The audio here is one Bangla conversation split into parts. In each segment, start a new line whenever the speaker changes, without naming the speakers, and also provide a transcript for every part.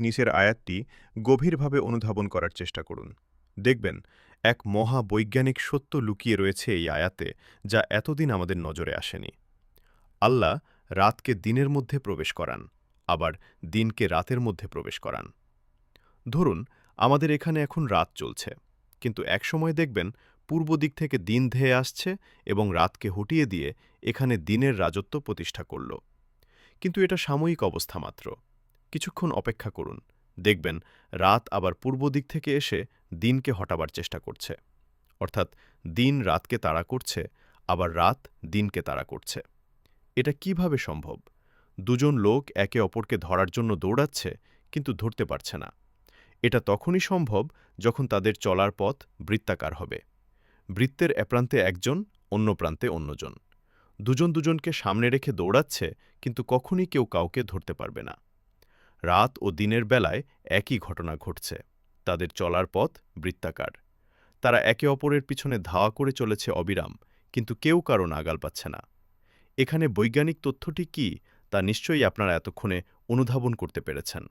নিচের আয়াতটি গভীরভাবে অনুধাবন করার চেষ্টা করুন। দেখবেন, এক মহাবৈজ্ঞানিক সত্য লুকিয়ে রয়েছে এই আয়াতে, যা এতদিন আমাদের নজরে আসেনি। আল্লাহ রাতকে দিনের মধ্যে প্রবেশ করান, আবার দিনকে রাতের মধ্যে প্রবেশ করান। ধরুন, আমাদের এখানে এখন রাত চলছে, কিন্তু একসময় দেখবেন পূর্ব দিক থেকে দিন ধেয়ে আসছে এবং রাতকে হটিয়ে দিয়ে এখানে দিনের রাজত্ব প্রতিষ্ঠা করল। কিন্তু এটা সাময়িক অবস্থা মাত্র। কিছুক্ষণ অপেক্ষা করুন, দেখবেন রাত আবার পূর্ব দিক থেকে এসে দিনকে হটাবার চেষ্টা করছে। অর্থাৎ দিন রাতকে তাড়া করছে, আবার রাত দিনকে তাড়া করছে। এটা কিভাবে সম্ভব? দুজন লোক একে অপরকে ধরার জন্য দৌড়াচ্ছে, কিন্তু ধরতে পারছে না। এটা তখনই সম্ভব যখন তাদের চলার পথ বৃত্তাকার হবে। বৃত্তের এপ্রান্তে একজন, অন্য প্রান্তে অন্যজন। দুজন দুজনকে সামনে রেখে দৌড়াচ্ছে, কিন্তু কখনই কেউ কাউকে ধরতে পারবে না। রাত ও দিনের বেলায় একই ঘটনা ঘটছে। তাদের চলার পথ বৃত্তাকার। তারা একে অপরের পিছনে ধাওয়া করে চলেছে অবিরাম, কিন্তু কেউ কারো নাগাল পাচ্ছে না। এখানে বৈজ্ঞানিক তথ্যটি কি, তা নিশ্চয়ই আপনারা এতক্ষণে অনুধাবন করতে পেরেছেন।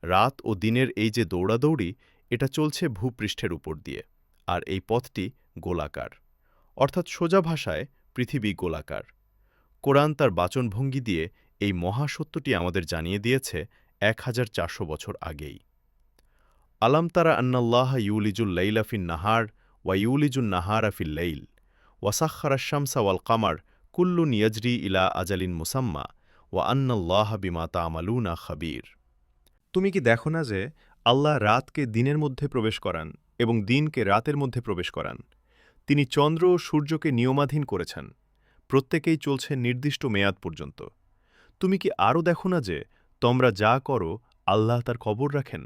রাত ও দিনের এই যে দৌড়াদৌড়ি, এটা চলছে ভূপৃষ্ঠের উপর দিয়ে, আর এই পথটি গোলাকার। অর্থাৎ সোজা ভাষায় পৃথিবী গোলাকার। কোরআন তার বাচনভঙ্গি দিয়ে এই মহাসত্যটি আমাদের জানিয়ে দিয়েছে 1400 বছর আগেই। আলাম তারা আন্নাল্লাহ ইউলিজুল লাইলা ফিন নাহার ওয়া ইউলিজুন নাহারা ফিল লাইল ওয়াসাখ্খারাশ শামসা ওয়াল কামার কুল্লুন ইয়াজরি ইলা আজালিন মুসাম্মা ওয়া আন্নাল্লাহ বিমা তা'মালুনা খাবীর। তুমি কি দেখো না যে আল্লাহ রাতকে দিনের মধ্যে প্রবেশ করান এবং দিনকে রাতের মধ্যে প্রবেশ করান? তিনি চন্দ্র ও সূর্যকে নিয়মাধীন করেছেন। প্রত্যেকেই চলছে নির্দিষ্ট মেয়াদ পর্যন্ত। তুমি কি আরও দেখো না যে তোমরা যা করো আল্লাহ তার খবর রাখেন?